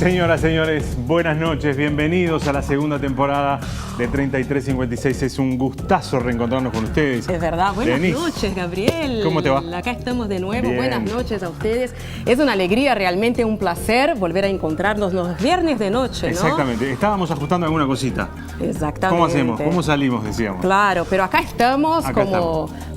Señoras, señores, buenas noches, bienvenidos a la segunda temporada de 3356. Es un gustazo reencontrarnos con ustedes. Es verdad, buenas Denise. noches, Gabriel. ¿Cómo te va? Acá estamos de nuevo, Bien. Buenas noches a ustedes. Es una alegría, realmente un placer volver a encontrarnos los viernes de noche, ¿no? Exactamente, estábamos ajustando alguna cosita. Exactamente. ¿Cómo hacemos? ¿Cómo salimos? Decíamos. Claro, pero acá estamos,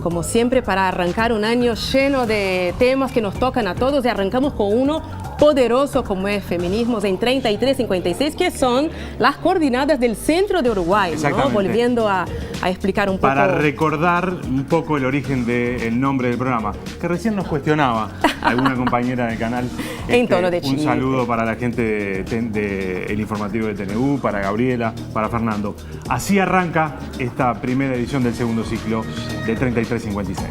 como siempre, para arrancar un año lleno de temas que nos tocan a todos, y arrancamos con uno poderoso como es Feminismos en 3356, que son las coordinadas del centro de Uruguay, ¿no? Volviendo a explicar un poco. Para recordar un poco el origen del nombre del programa, que recién nos cuestionaba alguna compañera del canal. En tono de Un chiste. saludo para la gente del informativo de TNU, para Gabriela, para Fernando. Así arranca esta primera edición del segundo ciclo de 3356.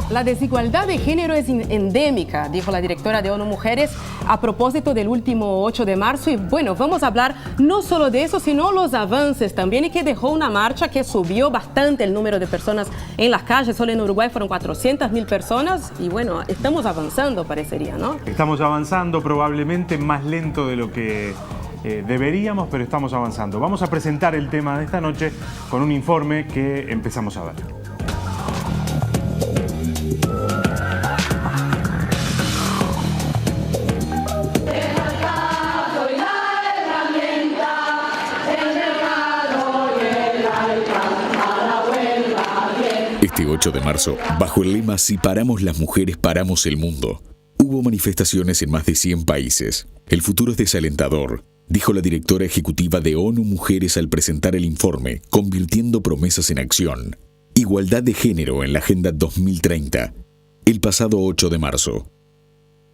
La desigualdad de género es endémica, dijo la directora de ONU Mujeres a propósito del último 8 de marzo. Y bueno, vamos a hablar no solo de eso, sino los avances también, y que dejó una marcha que subió bastante el número de personas en las calles. Solo en Uruguay fueron 400.000 personas y bueno, estamos avanzando, parecería, ¿no? Estamos avanzando, probablemente más lento de lo que deberíamos, pero estamos avanzando. Vamos a presentar el tema de esta noche con un informe que empezamos a ver. Este 8 de marzo, bajo el lema "Si paramos las mujeres, paramos el mundo", hubo manifestaciones en más de 100 países. El futuro es desalentador, dijo la directora ejecutiva de ONU Mujeres al presentar el informe Convirtiendo promesas en acción. Igualdad de género en la Agenda 2030, el pasado 8 de marzo.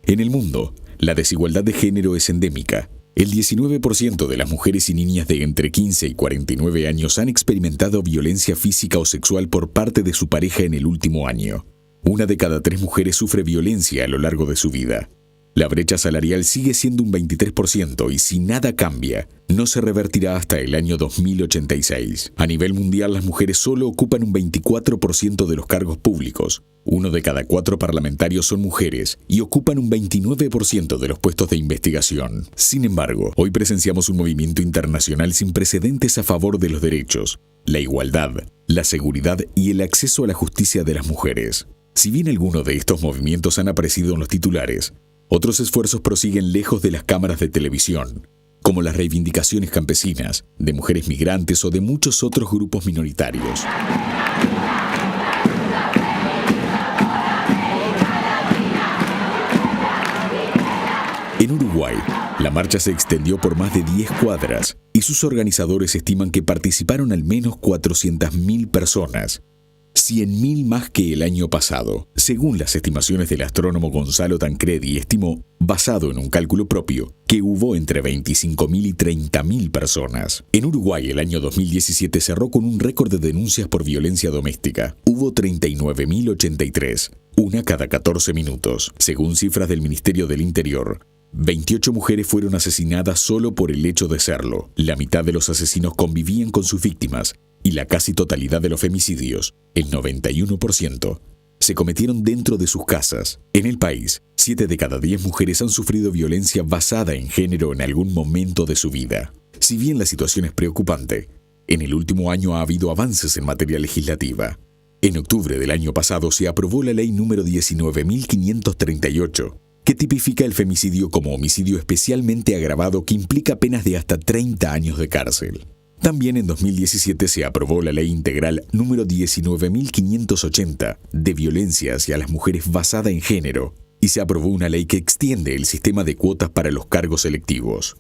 En el mundo, la desigualdad de género es endémica. El 19% de las mujeres y niñas de entre 15 y 49 años han experimentado violencia física o sexual por parte de su pareja en el último año. 1 de cada 3 mujeres sufre violencia a lo largo de su vida. La brecha salarial sigue siendo un 23% y si nada cambia, no se revertirá hasta el año 2086. A nivel mundial, las mujeres solo ocupan un 24% de los cargos públicos. 1 de cada 4 parlamentarios son mujeres y ocupan un 29% de los puestos de investigación. Sin embargo, hoy presenciamos un movimiento internacional sin precedentes a favor de los derechos, la igualdad, la seguridad y el acceso a la justicia de las mujeres. Si bien algunos de estos movimientos han aparecido en los titulares, otros esfuerzos prosiguen lejos de las cámaras de televisión, como las reivindicaciones campesinas, de mujeres migrantes o de muchos otros grupos minoritarios. En Uruguay, la marcha se extendió por más de 10 cuadras y sus organizadores estiman que participaron al menos 400.000 personas, 100.000 más que el año pasado. Según las estimaciones del astrónomo Gonzalo Tancredi, estimó, basado en un cálculo propio, que hubo entre 25.000 y 30.000 personas. En Uruguay, el año 2017 cerró con un récord de denuncias por violencia doméstica. Hubo 39.083, una cada 14 minutos. Según cifras del Ministerio del Interior, 28 mujeres fueron asesinadas solo por el hecho de serlo. La mitad de los asesinos convivían con sus víctimas y la casi totalidad de los femicidios, el 91%, se cometieron dentro de sus casas. En el país, 7 de cada 10 mujeres han sufrido violencia basada en género en algún momento de su vida. Si bien la situación es preocupante, en el último año ha habido avances en materia legislativa. En octubre del año pasado se aprobó la ley número 19.538, que tipifica el femicidio como homicidio especialmente agravado que implica penas de hasta 30 años de cárcel. También en 2017 se aprobó la ley integral número 19.580 de violencia hacia las mujeres basada en género y se aprobó una ley que extiende el sistema de cuotas para los cargos electivos.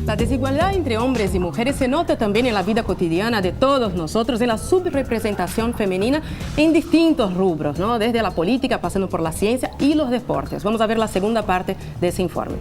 La desigualdad entre hombres y mujeres se nota también en la vida cotidiana de todos nosotros, en la subrepresentación femenina en distintos rubros, ¿no? Desde la política, pasando por la ciencia y los deportes. Vamos a ver la segunda parte de ese informe.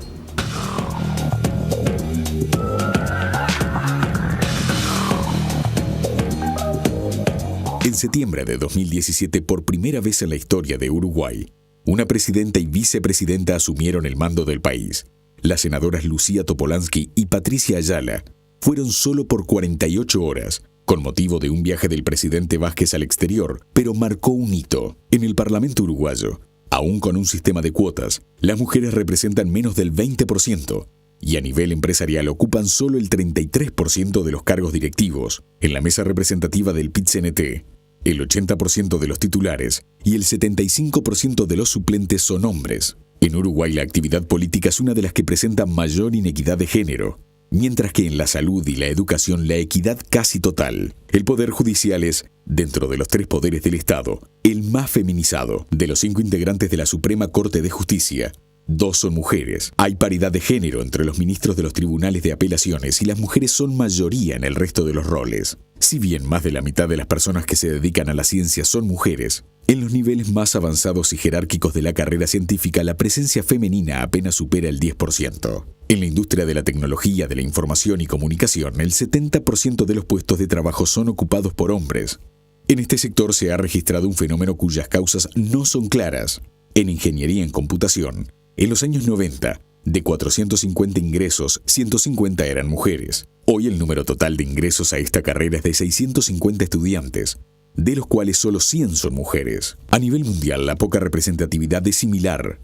El En septiembre de 2017, por primera vez en la historia de Uruguay, una presidenta y vicepresidenta asumieron el mando del país. Las senadoras Lucía Topolansky y Patricia Ayala fueron solo por 48 horas, con motivo de un viaje del presidente Vázquez al exterior, pero marcó un hito. En el Parlamento uruguayo, aún con un sistema de cuotas, las mujeres representan menos del 20%, y a nivel empresarial ocupan solo el 33% de los cargos directivos. En la mesa representativa del PIT-CNT, el 80% de los titulares y el 75% de los suplentes son hombres. En Uruguay la actividad política es una de las que presenta mayor inequidad de género, mientras que en la salud y la educación la equidad casi total. El Poder Judicial es, dentro de los 3 poderes del Estado, el más feminizado. De los 5 integrantes de la Suprema Corte de Justicia, 2 son mujeres. Hay paridad de género entre los ministros de los tribunales de apelaciones y las mujeres son mayoría en el resto de los roles. Si bien más de la mitad de las personas que se dedican a la ciencia son mujeres, en los niveles más avanzados y jerárquicos de la carrera científica la presencia femenina apenas supera el 10%. En la industria de la tecnología, de la información y comunicación, el 70% de los puestos de trabajo son ocupados por hombres. En este sector se ha registrado un fenómeno cuyas causas no son claras. En ingeniería en computación, en los años 90, de 450 ingresos, 150 eran mujeres. Hoy el número total de ingresos a esta carrera es de 650 estudiantes, de los cuales solo 100 son mujeres. A nivel mundial, la poca representatividad es similar.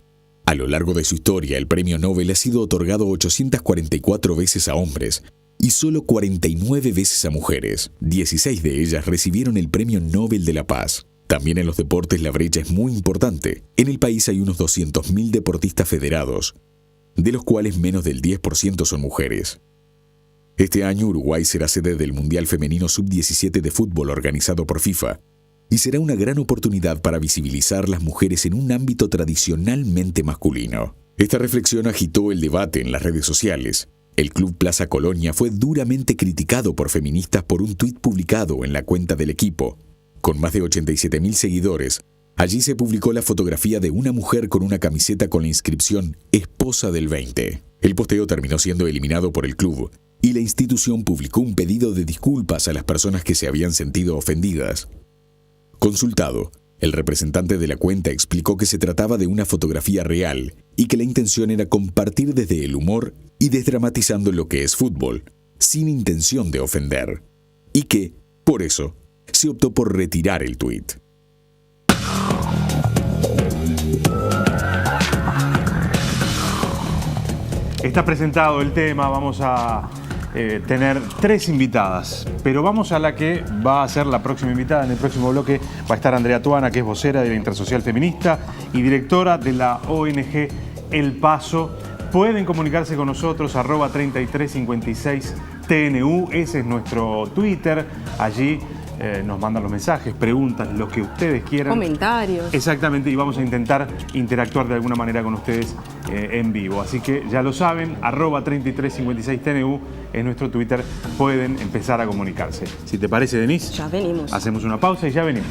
A lo largo de su historia, el premio Nobel ha sido otorgado 844 veces a hombres y solo 49 veces a mujeres. 16 de ellas recibieron el premio Nobel de la Paz. También en los deportes la brecha es muy importante. En el país hay unos 200.000 deportistas federados, de los cuales menos del 10% son mujeres. Este año Uruguay será sede del Mundial Femenino Sub-17 de fútbol organizado por FIFA y será una gran oportunidad para visibilizar las mujeres en un ámbito tradicionalmente masculino. Esta reflexión agitó el debate en las redes sociales. El Club Plaza Colonia fue duramente criticado por feministas por un tuit publicado en la cuenta del equipo. Con más de 87.000 seguidores, allí se publicó la fotografía de una mujer con una camiseta con la inscripción Esposa del 20. El posteo terminó siendo eliminado por el club y la institución publicó un pedido de disculpas a las personas que se habían sentido ofendidas. Consultado, el representante de la cuenta explicó que se trataba de una fotografía real y que la intención era compartir desde el humor y desdramatizando lo que es fútbol, sin intención de ofender, y que, por eso, se optó por retirar el tuit. Está presentado el tema, vamos a tener 3 invitadas, pero vamos a la que va a ser la próxima invitada. En el próximo bloque va a estar Andrea Tuana, que es vocera de la Intersocial Feminista y directora de la ONG El Paso. Pueden comunicarse con nosotros, @3356TNU, ese es nuestro Twitter. Allí nos mandan los mensajes, preguntas, lo que ustedes quieran. Comentarios. Exactamente, y vamos a intentar interactuar de alguna manera con ustedes en vivo. Así que ya lo saben, @3356TNU es nuestro Twitter. Pueden empezar a comunicarse. Si te parece, Denise, ya venimos. Hacemos una pausa y ya venimos.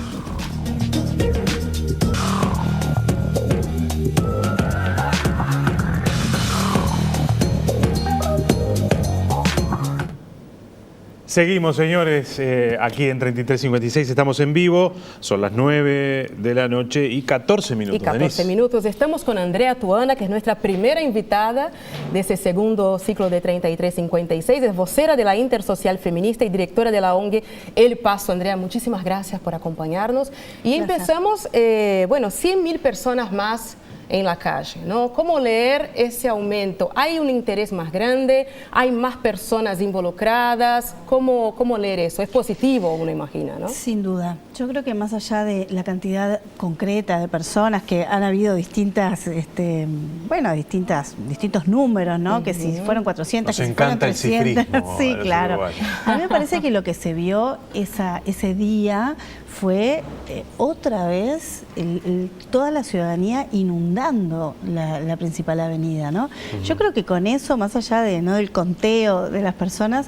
Seguimos, señores, aquí en 3356, estamos en vivo, son las 9 de la noche y 14 minutos. Y 14 minutos. Estamos con Andrea Tuana, que es nuestra primera invitada de ese segundo ciclo de 3356, es vocera de la Intersocial Feminista y directora de la ONG El Paso. Andrea, muchísimas gracias por acompañarnos. Y empezamos, 100.000 personas más en la calle, ¿no? ¿Cómo leer ese aumento? ¿Hay un interés más grande? ¿Hay más personas involucradas? ¿Cómo leer eso? Es positivo, uno imagina, ¿no? Sin duda. Yo creo que más allá de la cantidad concreta de personas, que han habido distintos números, ¿no? Que si fueron 400, Nos encanta el cifrismo. Sí, claro. A mí me parece que lo que se vio ese día fue otra vez toda la ciudadanía inundando la principal avenida, ¿no? Yo creo que con eso, más allá del conteo de las personas,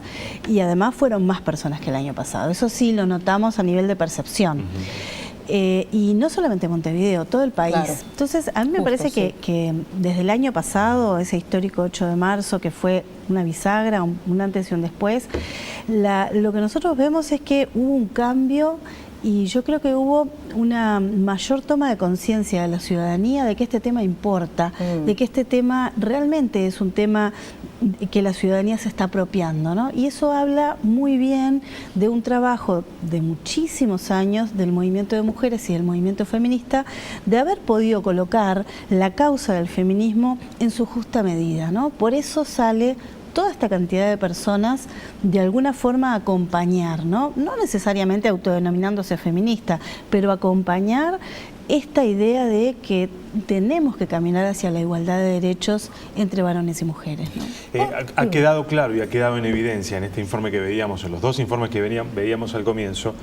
y además fueron más personas que el año pasado, eso sí lo notamos a nivel de percepción. Y no solamente Montevideo, todo el país. Claro. Entonces, a mí me parece que desde el año pasado, ese histórico 8 de marzo, que fue una bisagra, un antes y un después, lo que nosotros vemos es que hubo un cambio Y yo creo que hubo una mayor toma de conciencia de la ciudadanía de que este tema importa, de que este tema realmente es un tema que la ciudadanía se está apropiando, ¿no? Y eso habla muy bien de un trabajo de muchísimos años del movimiento de mujeres y del movimiento feminista, de haber podido colocar la causa del feminismo en su justa medida, ¿no? Por eso sale toda esta cantidad de personas de alguna forma a acompañar, ¿no? No necesariamente autodenominándose feminista, pero acompañar esta idea de que tenemos que caminar hacia la igualdad de derechos entre varones y mujeres, ¿no? Ha quedado claro y ha quedado en evidencia en este informe que veíamos, en los dos informes que veíamos al comienzo,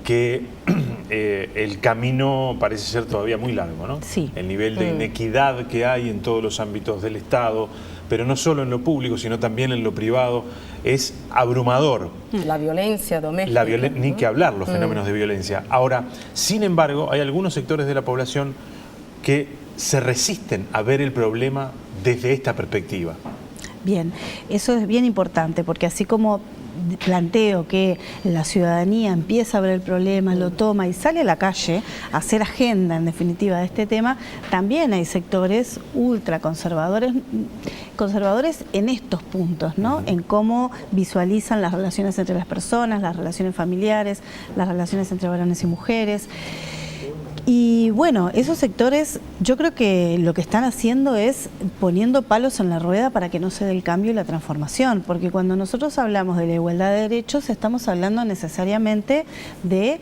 que el camino parece ser todavía muy largo, ¿no? Sí. El nivel de inequidad que hay en todos los ámbitos del Estado, pero no solo en lo público, sino también en lo privado, es abrumador. La violencia doméstica. Ni que hablar, los fenómenos de violencia. Ahora, sin embargo, hay algunos sectores de la población que se resisten a ver el problema desde esta perspectiva. Bien, eso es bien importante, porque así como planteo que la ciudadanía empieza a ver el problema, lo toma y sale a la calle a hacer agenda, en definitiva, de este tema, también hay sectores ultraconservadores, conservadores en estos puntos, ¿no? En cómo visualizan las relaciones entre las personas, las relaciones familiares, las relaciones entre varones y mujeres. Y bueno, esos sectores yo creo que lo que están haciendo es poniendo palos en la rueda para que no se dé el cambio y la transformación, porque cuando nosotros hablamos de la igualdad de derechos estamos hablando necesariamente de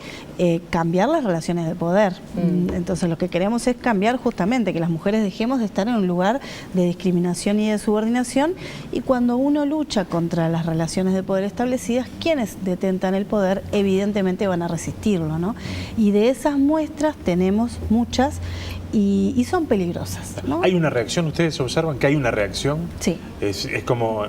cambiar las relaciones de poder. Entonces lo que queremos es cambiar justamente, que las mujeres dejemos de estar en un lugar de discriminación y de subordinación, y cuando uno lucha contra las relaciones de poder establecidas, quienes detentan el poder evidentemente van a resistirlo, ¿no? Y de esas muestras tenemos muchas y son peligrosas, ¿no? ¿Hay una reacción? ¿Ustedes observan que hay una reacción? Sí. Es como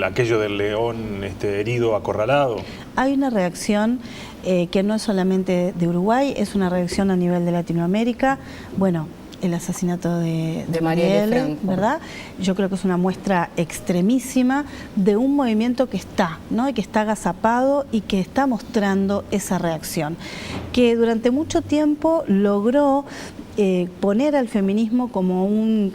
aquello del león herido, acorralado. Hay una reacción que no es solamente de Uruguay, es una reacción a nivel de Latinoamérica. Bueno, el asesinato de Marielle Franco, ¿verdad? Yo creo que es una muestra extremísima de un movimiento que está, ¿no? Y que está agazapado y que está mostrando esa reacción, que durante mucho tiempo logró poner al feminismo como un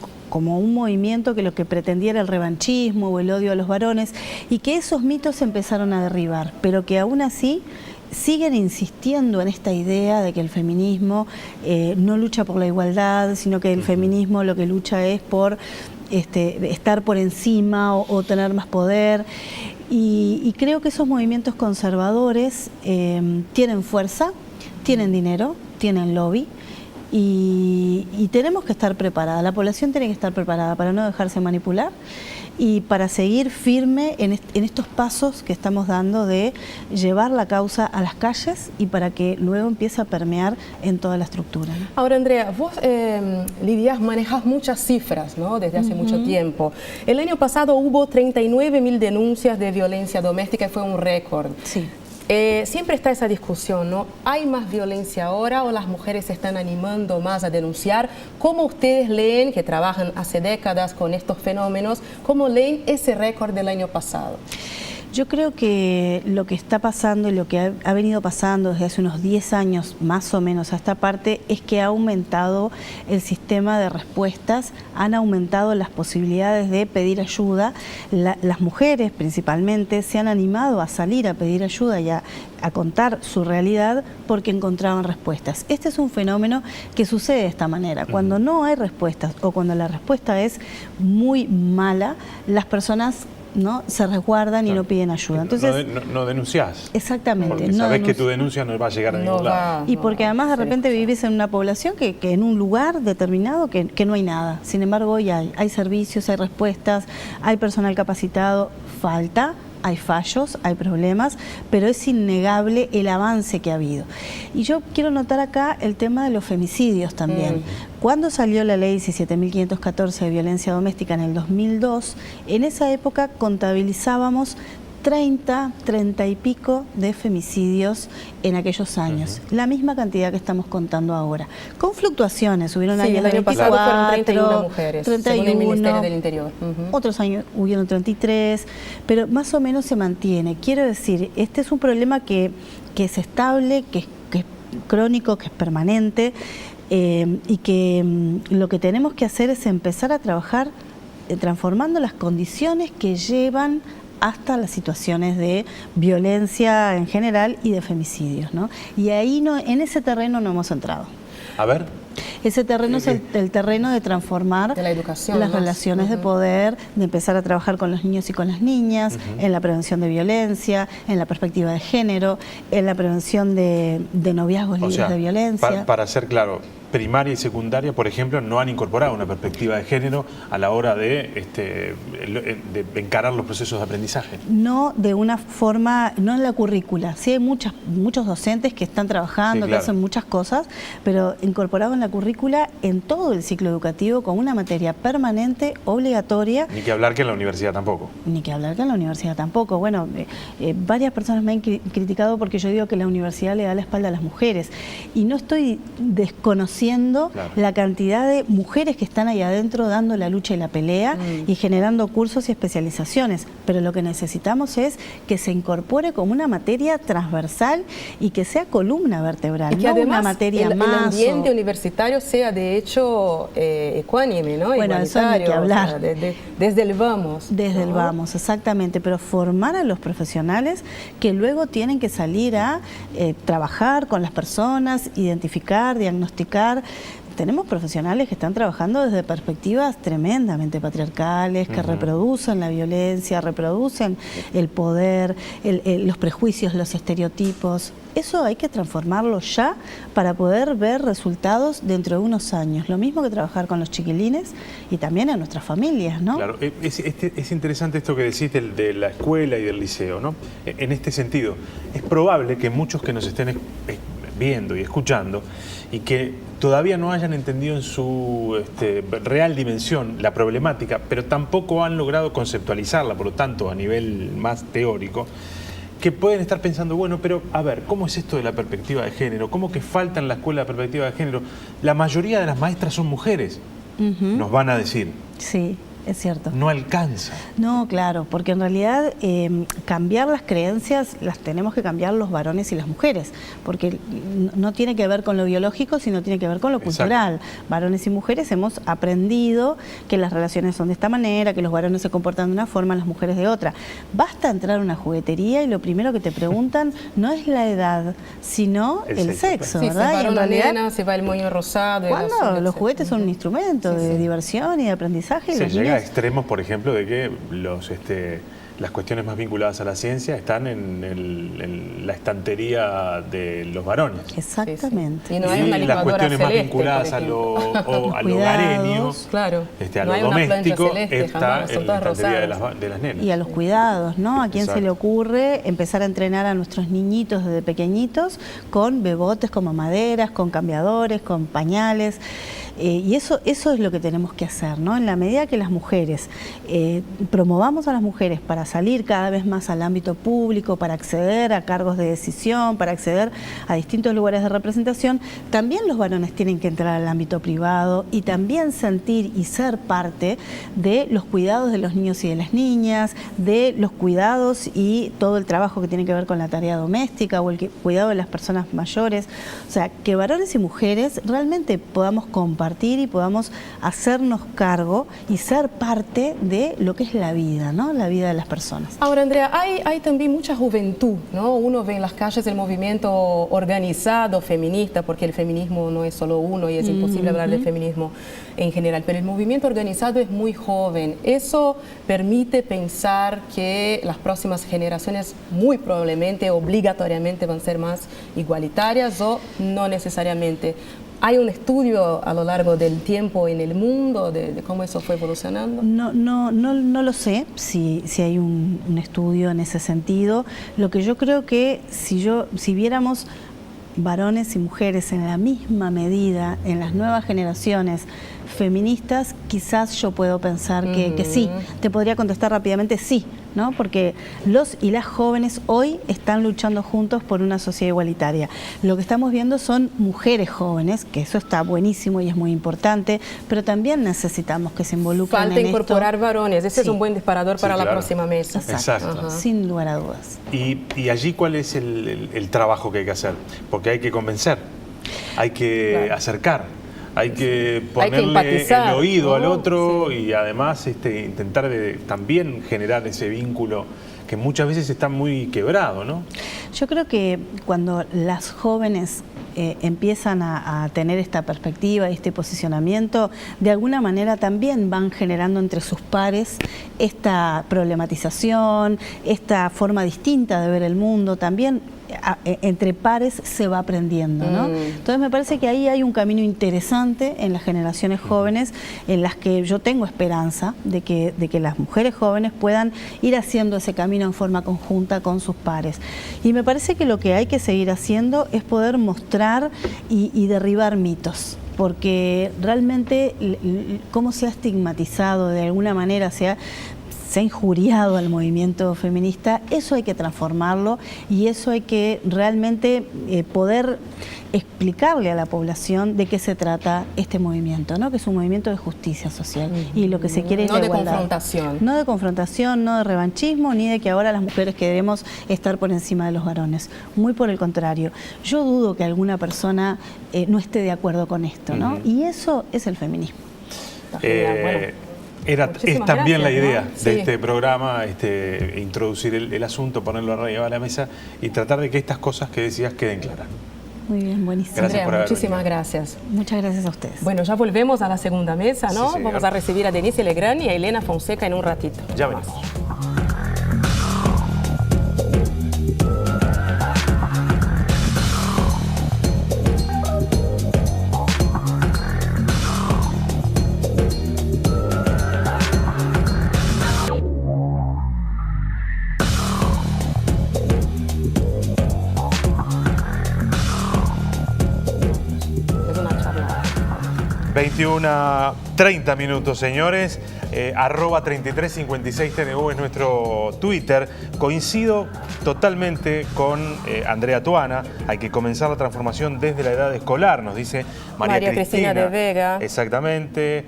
movimiento que lo que pretendía era el revanchismo o el odio a los varones, y que esos mitos empezaron a derribar, pero que aún así siguen insistiendo en esta idea de que el feminismo no lucha por la igualdad, sino que el feminismo lo que lucha es por estar por encima o tener más poder. Y creo que esos movimientos conservadores tienen fuerza, tienen dinero, tienen lobby, y tenemos que estar preparada, la población tiene que estar preparada para no dejarse manipular y para seguir firme en estos pasos que estamos dando de llevar la causa a las calles y para que luego empiece a permear en toda la estructura, ¿no? Ahora, Andrea, vos, Lidia, manejas muchas cifras, ¿no? Desde hace mucho tiempo. El año pasado hubo 39.000 denuncias de violencia doméstica y fue un récord. Sí. Siempre está esa discusión, ¿no? ¿Hay más violencia ahora o las mujeres se están animando más a denunciar? ¿Cómo ustedes leen, que trabajan hace décadas con estos fenómenos, cómo leen ese récord del año pasado? Yo creo que lo que está pasando y lo que ha venido pasando desde hace unos 10 años más o menos a esta parte es que ha aumentado el sistema de respuestas, han aumentado las posibilidades de pedir ayuda. Las mujeres principalmente se han animado a salir a pedir ayuda y a contar su realidad porque encontraban respuestas. Este es un fenómeno que sucede de esta manera. Cuando no hay respuestas o cuando la respuesta es muy mala, las personas no se resguardan y no piden ayuda. Entonces, no denunciás. Exactamente. Porque sabés que tu denuncia no va a llegar a ningún lado. Y porque además de repente vivís en una población que en un lugar determinado que no hay nada. Sin embargo, hoy hay servicios, hay respuestas, hay personal capacitado, falta. Hay fallos, hay problemas, pero es innegable el avance que ha habido. Y yo quiero notar acá el tema de los femicidios también. Cuando salió la ley 17.514 de violencia doméstica en el 2002, en esa época contabilizábamos 30 y pico de femicidios en aquellos años. La misma cantidad que estamos contando ahora. Con fluctuaciones, hubieron años el año pasado fueron 31 mujeres, 31, según el Ministerio del Interior. Otros años hubieron 33, pero más o menos se mantiene. Quiero decir, este es un problema que es estable, que crónico, que es permanente, y que lo que tenemos que hacer es empezar a trabajar transformando las condiciones que llevan hasta las situaciones de violencia en general y de femicidios, ¿no? Y ahí en ese terreno no hemos entrado. A ver. Ese terreno es el terreno de transformar de la educación, las relaciones de poder, de empezar a trabajar con los niños y con las niñas, en la prevención de violencia, en la perspectiva de género, en la prevención de noviazgos libres de violencia. Para ser claro, primaria y secundaria, por ejemplo, no han incorporado una perspectiva de género a la hora de encarar los procesos de aprendizaje. No de una forma, no en la currícula. Sí hay muchos docentes que están trabajando, que hacen muchas cosas, pero incorporado en la currícula en todo el ciclo educativo con una materia permanente, obligatoria. Ni que hablar que en la universidad tampoco. Ni que hablar que en la universidad tampoco. Bueno, varias personas me han criticado porque yo digo que la universidad le da la espalda a las mujeres. Y no estoy desconociendo la cantidad de mujeres que están ahí adentro dando la lucha y la pelea y generando cursos y especializaciones. Pero lo que necesitamos es que se incorpore como una materia transversal y que sea columna vertebral, y que no además una materia más. El ambiente universitario sea de hecho ecuánime, ¿no? Bueno, eso hay que hablar. O sea, desde el vamos. Desde el vamos, exactamente. Pero formar a los profesionales que luego tienen que salir a trabajar con las personas, identificar, diagnosticar. Tenemos profesionales que están trabajando desde perspectivas tremendamente patriarcales, que reproducen la violencia, reproducen el poder, los prejuicios, los estereotipos. Eso hay que transformarlo ya para poder ver resultados dentro de unos años. Lo mismo que trabajar con los chiquilines y también en nuestras familias, ¿no? Claro, es interesante esto que decís de la escuela y del liceo, ¿no? En este sentido, es probable que muchos que nos estén viendo y escuchando y que todavía no hayan entendido en su real dimensión la problemática, pero tampoco han logrado conceptualizarla, por lo tanto, a nivel más teórico, que pueden estar pensando, bueno, pero a ver, ¿cómo es esto de la perspectiva de género? ¿Cómo que falta en la escuela la perspectiva de género? La mayoría de las maestras son mujeres, nos van a decir. Sí. Es cierto. No alcanza. No, claro, porque en realidad cambiar las creencias las tenemos que cambiar los varones y las mujeres, porque no tiene que ver con lo biológico, sino tiene que ver con lo cultural. Varones y mujeres hemos aprendido que las relaciones son de esta manera, que los varones se comportan de una forma, las mujeres de otra. Basta entrar a una juguetería y lo primero que te preguntan no es la edad, sino el sexo, sí, ¿verdad? Se va la nena, se va el moño rosado. ¿Cuándo? Los juguetes son un instrumento de diversión y de aprendizaje. Se llega a extremos, por ejemplo, de que las cuestiones más vinculadas a la ciencia están en la estantería de los varones. Exactamente. Sí. Y no hay una las cuestiones celeste, más vinculadas a lo hogareño, claro. A lo doméstico, está en la estantería de las nenas. Y a los cuidados, ¿no? ¿A quién se le ocurre empezar a entrenar a nuestros niñitos desde pequeñitos con bebotes, con mamaderas, con cambiadores, con pañales? Y eso es lo que tenemos que hacer, ¿no? En la medida que las mujeres promovamos a las mujeres para salir cada vez más al ámbito público, para acceder a cargos de decisión, para acceder a distintos lugares de representación, también los varones tienen que entrar al ámbito privado y también sentir y ser parte de los cuidados de los niños y de las niñas, de los cuidados y todo el trabajo que tiene que ver con la tarea doméstica o el cuidado de las personas mayores. O sea, que varones y mujeres realmente podamos compartir y podamos hacernos cargo y ser parte de lo que es la vida, ¿no? La vida de las personas. Ahora, Andrea, hay también mucha juventud, ¿no? Uno ve en las calles el movimiento organizado feminista, porque el feminismo no es solo uno y es imposible hablar de feminismo en general, pero el movimiento organizado es muy joven. Eso permite pensar que las próximas generaciones muy probablemente, obligatoriamente van a ser más igualitarias o no necesariamente. ¿Hay un estudio a lo largo del tiempo en el mundo de cómo eso fue evolucionando? No lo sé si hay un estudio en ese sentido. Lo que yo creo que si viéramos varones y mujeres en la misma medida en las nuevas generaciones feministas, quizás yo puedo pensar que sí. Te podría contestar rápidamente sí, ¿no? Porque los y las jóvenes hoy están luchando juntos por una sociedad igualitaria. Lo que estamos viendo son mujeres jóvenes, que eso está buenísimo y es muy importante, pero también necesitamos que se involucren Falta en incorporar esto. varones, ese es un buen disparador para la claro. próxima mesa. Exacto. Sin lugar a dudas. Y allí, ¿cuál es el trabajo que hay que hacer? Porque hay que convencer, hay que acercar, hay que ponerle empatizar, el oído ¿no? al otro y además intentar también generar ese vínculo que muchas veces está muy quebrado, ¿no? Yo creo que cuando las jóvenes empiezan a tener esta perspectiva, este posicionamiento, de alguna manera también van generando entre sus pares esta problematización, esta forma distinta de ver el mundo, también entre pares se va aprendiendo, ¿no? Entonces me parece que ahí hay un camino interesante en las generaciones jóvenes en las que yo tengo esperanza de que las mujeres jóvenes puedan ir haciendo ese camino en forma conjunta con sus pares. Y me parece que lo que hay que seguir haciendo es poder mostrar y derribar mitos, porque realmente cómo se ha estigmatizado de alguna manera, se ha injuriado al movimiento feminista, eso hay que transformarlo y eso hay que realmente poder explicarle a la población de qué se trata este movimiento, ¿no? Que es un movimiento de justicia social y lo que se quiere es la igualdad. No de confrontación. No de confrontación, no de revanchismo, ni de que ahora las mujeres queremos estar por encima de los varones. Muy por el contrario. Yo dudo que alguna persona no esté de acuerdo con esto, ¿no? Y eso es el feminismo. Es también la idea, ¿no? de este programa, introducir el asunto, ponerlo arriba de la mesa y tratar de que estas cosas que decías queden claras. Muy bien, buenísimo. Gracias Andrea, por haber muchísimas venido. gracias. Muchas gracias a ustedes. Bueno, ya volvemos a la segunda mesa, ¿no? Sí, señor. Vamos a recibir a Denise Legrand y a Elena Fonseca en un ratito. Ya venimos. Es una charla. 21:30 minutos, señores. @3356TNU es nuestro Twitter. Coincido totalmente con Andrea Tuana. Hay que comenzar la transformación desde la edad escolar, nos dice María Cristina de Vega. Exactamente.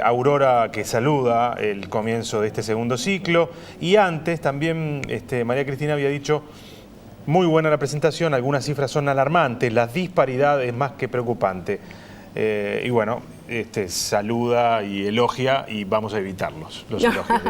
Aurora, que saluda el comienzo de este segundo ciclo. Y antes también María Cristina había dicho: muy buena la presentación, algunas cifras son alarmantes, la disparidad es más que preocupante. Y bueno, saluda y elogia y vamos a evitarlos, los elogios.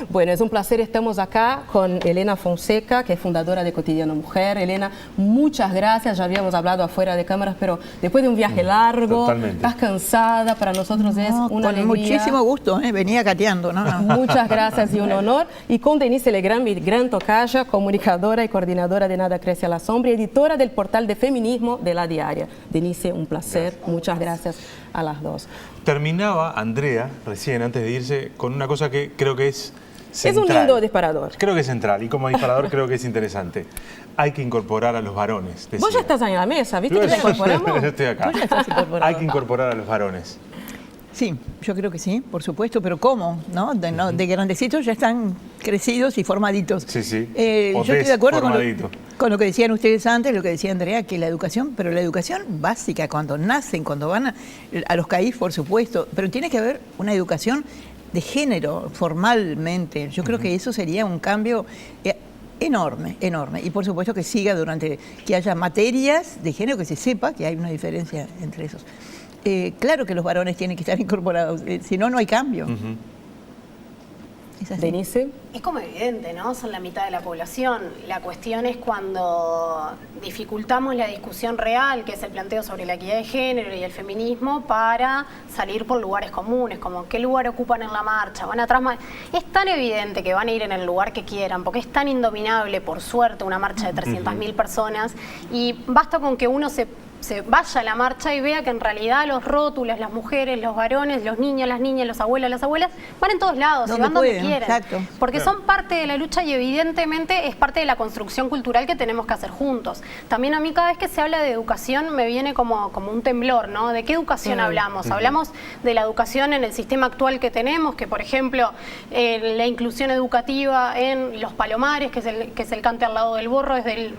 Bueno, es un placer, estamos acá con Elena Fonseca, que es fundadora de Cotidiano Mujer. Elena, muchas gracias, ya habíamos hablado afuera de cámaras, pero después de un viaje largo, Totalmente. estás cansada, para nosotros es una con alegría. muchísimo gusto, venía cateando, ¿no? Muchas gracias y un honor. Y con Denise Legrand, mi gran tocaya, comunicadora y coordinadora de Nada Crece a la Sombra y editora del portal de feminismo de La Diaria. Denise, un placer, muchas gracias a las dos. Terminaba Andrea, recién antes de irse, con una cosa que creo que es central. Es un lindo disparador. Creo que es central y como disparador creo que es interesante. Hay que incorporar a los varones. Vos ya estás ahí en la mesa, ¿viste que te incorporamos? Yo estoy acá. Tú ya estás incorporado. Hay que incorporar a los varones. Sí, yo creo que sí, por supuesto, pero ¿cómo? ¿No? De grandecitos ya están crecidos y formaditos. Sí, sí. Yo estoy de acuerdo desformadito. con lo que decían ustedes antes, lo que decía Andrea, que la educación, pero la educación básica, cuando nacen, cuando van a los CAIF, por supuesto, pero tiene que haber una educación de género formalmente. Yo creo que eso sería un cambio enorme, enorme. Y por supuesto que siga que haya materias de género, que se sepa que hay una diferencia entre esos. Claro que los varones tienen que estar incorporados, si no, no hay cambio. Es así. Denise. Es como evidente, ¿no? Son la mitad de la población. La cuestión es cuando dificultamos la discusión real, que es el planteo sobre la equidad de género y el feminismo, para salir por lugares comunes, como qué lugar ocupan en la marcha, van atrás. Es tan evidente que van a ir en el lugar que quieran, porque es tan indominable, por suerte, una marcha de 300.000 personas, y basta con que uno se se vaya a la marcha y vea que en realidad los rótulos, las mujeres, los varones, los niños, las niñas, los abuelos, las abuelas, van en todos lados y van donde quieren. Exacto. Porque son parte de la lucha y evidentemente es parte de la construcción cultural que tenemos que hacer juntos. También a mí cada vez que se habla de educación me viene como un temblor, ¿no? ¿De qué educación hablamos? Hablamos de la educación en el sistema actual que tenemos, que por ejemplo la inclusión educativa en los Palomares, que es el cante al lado del Borro,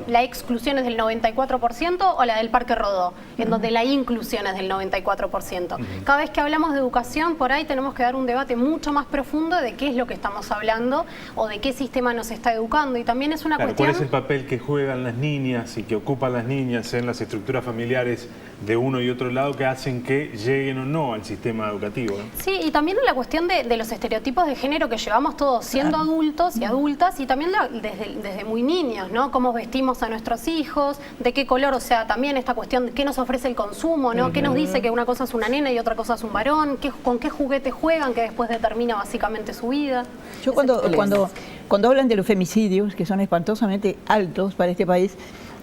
la exclusión es del 94%, o la del Parque Rodó, en donde la inclusión es del 94%. Cada vez que hablamos de educación, por ahí tenemos que dar un debate mucho más profundo de qué es lo que estamos hablando o de qué sistema nos está educando. Y también es una cuestión... ¿Cuál es el papel que juegan las niñas y que ocupan las niñas en las estructuras familiares de uno y otro lado que hacen que lleguen o no al sistema educativo, ¿no? Sí, y también la cuestión de los estereotipos de género que llevamos todos siendo adultos y adultas, y también desde muy niños, ¿no? Cómo vestimos a nuestros hijos, de qué color, o sea, también esta cuestión de qué nos ofrece el consumo, ¿no? ¿Qué nos dice que una cosa es una nena y otra cosa es un varón? ¿Con qué juguetes juegan que después determina básicamente su vida? Yo cuando hablan de los femicidios, que son espantosamente altos para este país,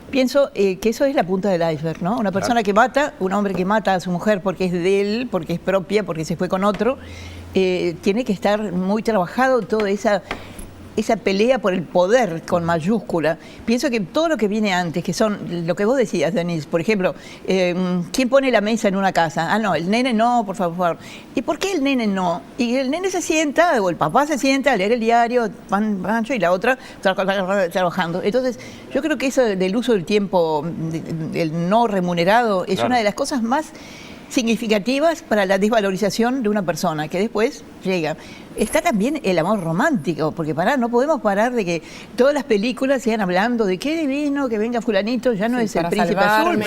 pienso que eso es la punta del iceberg, ¿no? Una persona que mata, un hombre que mata a su mujer porque es de él, porque es propia, porque se fue con otro, tiene que estar muy trabajado toda esa pelea por el poder con mayúscula. Pienso que todo lo que viene antes, que son lo que vos decías, Denise, por ejemplo, ¿quién pone la mesa en una casa? Ah, no, el nene no, por favor. ¿Y por qué el nene no? Y el nene se sienta, o el papá se sienta a leer el diario, Pancho, y la otra trabajando. Entonces, yo creo que eso del uso del tiempo, el no remunerado, es una de las cosas más significativas para la desvalorización de una persona, que después llega. Está también el amor romántico, porque no podemos parar de que todas las películas sigan hablando de qué divino que venga fulanito, ya no es el príncipe azul,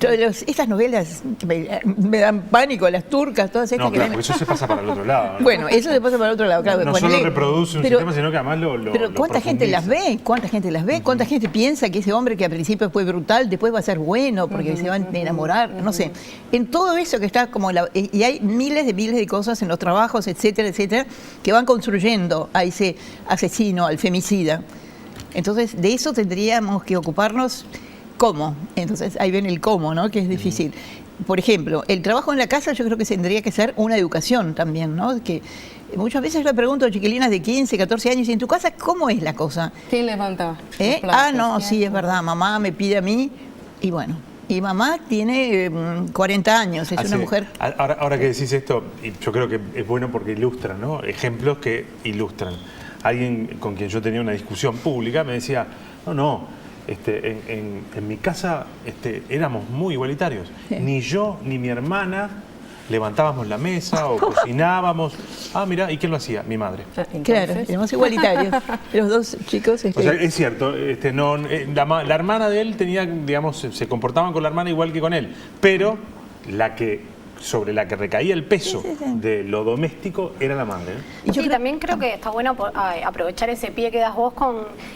pero estas novelas me dan pánico, las turcas, todas estas. No, claro, porque eso se pasa para el otro lado, ¿no? Bueno, eso se pasa para el otro lado, claro. No solo reproduce un sistema, sino que además lo Pero ¿cuánta gente las ve? ¿Cuánta gente las ve? ¿Cuánta gente piensa que ese hombre que al principio fue brutal, después va a ser bueno, porque se va a enamorar? No sé. En todo eso que está como... y hay miles de cosas en los trabajos, etcétera, etcétera, que van construyendo a ese asesino, al femicida. Entonces, de eso tendríamos que ocuparnos. ¿Cómo? Entonces, ahí ven el cómo, ¿no? Que es difícil. Por ejemplo, el trabajo en la casa yo creo que tendría que ser una educación también, ¿no? Que muchas veces le pregunto a chiquilinas de 15, 14 años, ¿y en tu casa cómo es la cosa? ¿Quién levanta? Ah, no, sí, es verdad, mamá me pide a mí, y bueno... Y mamá tiene 40 años, es una mujer... Ahora que decís esto, y yo creo que es bueno porque ilustran, ¿no? Ejemplos que alguien con quien yo tenía una discusión pública me decía, en mi casa éramos muy igualitarios. Sí. Ni yo ni mi hermana levantábamos la mesa o cocinábamos. Ah, mira, ¿y quién lo hacía? Mi madre. Claro, éramos igualitarios. Los dos chicos... O sea, es cierto, la hermana de él tenía, digamos, se comportaban con la hermana igual que con él, pero sobre la que recaía el peso de lo doméstico era la madre. Y también creo que está bueno aprovechar ese pie que das vos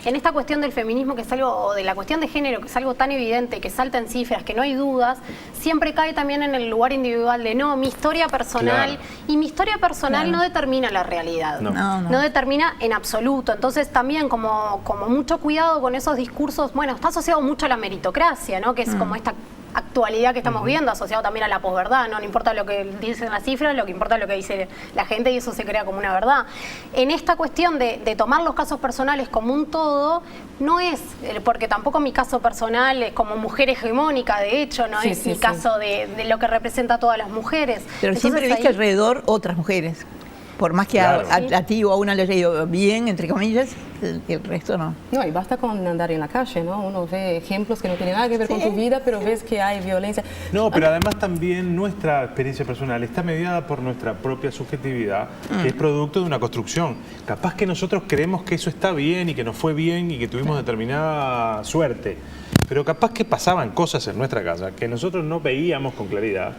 en esta cuestión del feminismo, que es algo, o de la cuestión de género, que es algo tan evidente, que salta en cifras, que no hay dudas, siempre cae también en el lugar individual de no, mi historia personal, claro. Y mi historia personal no determina la realidad, no determina en absoluto. Entonces también como mucho cuidado con esos discursos, bueno, está asociado mucho a la meritocracia, ¿no? Que es como esta actualidad que estamos viendo, asociado también a la posverdad, ¿no? No importa lo que dicen las cifras, lo que importa es lo que dice la gente, y eso se crea como una verdad. En esta cuestión de tomar los casos personales como un todo, no es, porque tampoco mi caso personal es como mujer hegemónica, de hecho, no es mi caso de lo que representa a todas las mujeres. Pero entonces, siempre viste alrededor otras mujeres. Por más que a ti o a una le haya ido bien, entre comillas, el resto no. No, y basta con andar en la calle, ¿no? Uno ve ejemplos que no tienen nada que ver con tu vida, pero ves que hay violencia. No, pero además también nuestra experiencia personal está mediada por nuestra propia subjetividad, que es producto de una construcción. Capaz que nosotros creemos que eso está bien y que nos fue bien y que tuvimos determinada suerte, pero capaz que pasaban cosas en nuestra casa que nosotros no veíamos con claridad.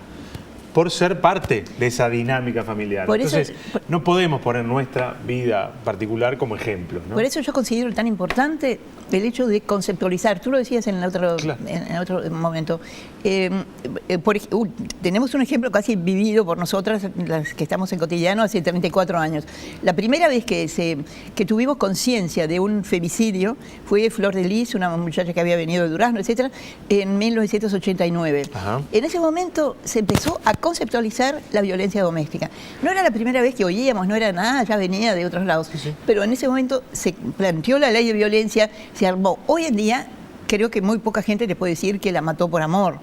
por ser parte de esa dinámica familiar. Por eso, entonces, no podemos poner nuestra vida particular como ejemplo, ¿no? Por eso yo considero tan importante el hecho de conceptualizar. Tú lo decías en otro, Claro. en otro momento. Tenemos un ejemplo casi vivido por nosotras, las que estamos en Cotidiano, hace 34 años. La primera vez que tuvimos conciencia de un femicidio fue Flor de Lis, una muchacha que había venido de Durazno, etcétera, en 1989. Ajá. En ese momento se empezó a conceptualizar la violencia doméstica. No era la primera vez que oíamos, no era nada, ya venía de otros lados. Sí. Pero en ese momento se planteó la ley de violencia, se armó. Hoy en día creo que muy poca gente te puede decir que la mató por amor.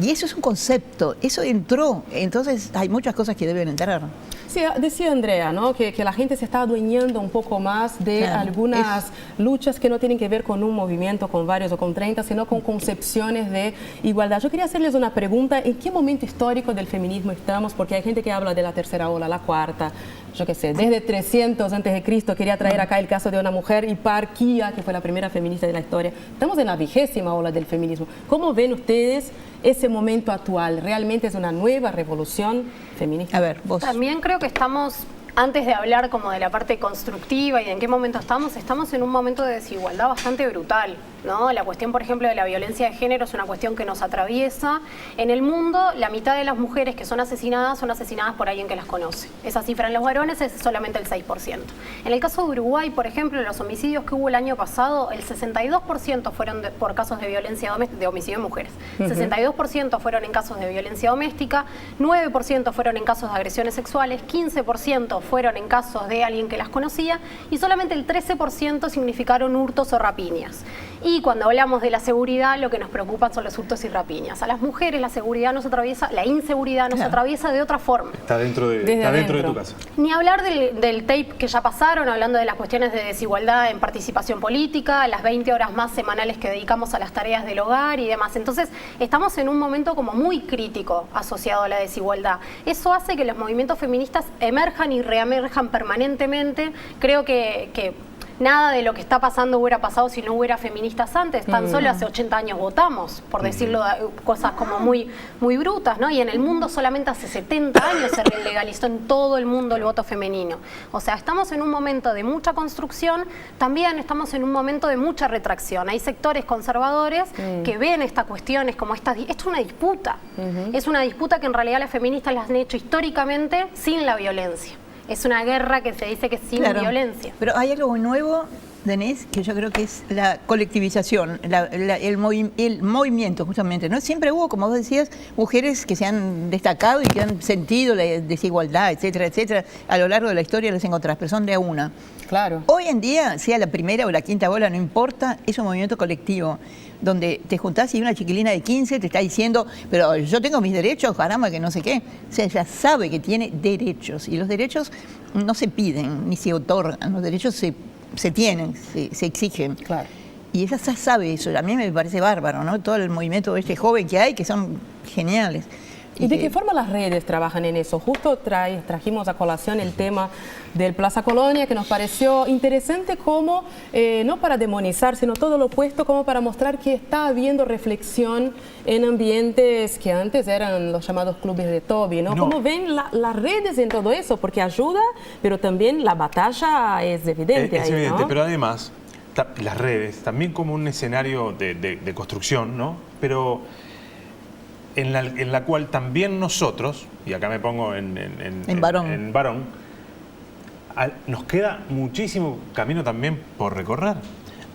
Y eso es un concepto, eso entró. Entonces hay muchas cosas que deben entrar. Sí, decía Andrea, ¿no? que la gente se está adueñando un poco más de algunas luchas que no tienen que ver con un movimiento, con varios o con 30, sino con concepciones de igualdad. Yo quería hacerles una pregunta, ¿en qué momento histórico del feminismo estamos? Porque hay gente que habla de la tercera ola, la cuarta, yo qué sé, desde 300 a.C. quería traer acá el caso de una mujer, Hiparquía, que fue la primera feminista de la historia. Estamos en la 20ª ola del feminismo. ¿Cómo ven ustedes ese momento actual? ¿Realmente es una nueva revolución feminista? A ver, vos. También creo que estamos, antes de hablar como de la parte constructiva y de en qué momento estamos en un momento de desigualdad bastante brutal, ¿no? La cuestión, por ejemplo, de la violencia de género es una cuestión que nos atraviesa. En el mundo, la mitad de las mujeres que son asesinadas por alguien que las conoce. Esa cifra en los varones es solamente el 6%. En el caso de Uruguay, por ejemplo, los homicidios que hubo el año pasado, el 62% fueron por casos de violencia doméstica, de homicidio de mujeres. 62% fueron en casos de violencia doméstica, 9% fueron en casos de agresiones sexuales, 15% fueron en casos de alguien que las conocía y solamente el 13% significaron hurtos o rapiñas. Y cuando hablamos de la seguridad, lo que nos preocupan son los hurtos y rapiñas. A las mujeres la seguridad nos atraviesa, la inseguridad nos atraviesa de otra forma. Está dentro de tu casa. Ni hablar del tape que ya pasaron, hablando de las cuestiones de desigualdad en participación política, las 20 horas más semanales que dedicamos a las tareas del hogar y demás. Entonces, estamos en un momento como muy crítico asociado a la desigualdad. Eso hace que los movimientos feministas emerjan y reemerjan permanentemente. Creo que nada de lo que está pasando hubiera pasado si no hubiera feministas antes. Tan solo hace 80 años votamos, por decirlo, cosas como muy, muy brutas, ¿no? Y en el mundo solamente hace 70 años se legalizó en todo el mundo el voto femenino. O sea, estamos en un momento de mucha construcción, también estamos en un momento de mucha retracción. Hay sectores conservadores que ven estas cuestiones como esto es una disputa. Es una disputa que en realidad las feministas las han hecho históricamente sin la violencia. Es una guerra que se dice que es sin violencia. Pero hay algo nuevo, Denise, que yo creo que es la colectivización, el movimiento justamente, ¿no? Siempre hubo, como vos decías, mujeres que se han destacado y que han sentido la desigualdad, etcétera, etcétera. A lo largo de la historia las encontrás, pero son de a una. Claro. Hoy en día, sea la primera o la quinta ola, no importa, es un movimiento colectivo, donde te juntás y una chiquilina de 15 te está diciendo, pero yo tengo mis derechos, caramba, que no sé qué. O sea, ella sabe que tiene derechos, y los derechos no se piden ni se otorgan, los derechos se tienen, se exigen. Claro. Y ella ya sabe eso, a mí me parece bárbaro, ¿no? Todo el movimiento este joven que hay, que son geniales. ¿Y de qué forma las redes trabajan en eso? Justo trajimos a colación el tema del Plaza Colonia, que nos pareció interesante como, no para demonizar, sino todo lo opuesto, como para mostrar que está habiendo reflexión en ambientes que antes eran los llamados clubes de Toby, ¿no? ¿Cómo ven las redes en todo eso? Porque ayuda, pero también la batalla es evidente. Es ahí, evidente, ¿no? pero además, las redes, también como un escenario de construcción, ¿no? Pero en la cual también nosotros, y acá me pongo en varón, nos queda muchísimo camino también por recorrer.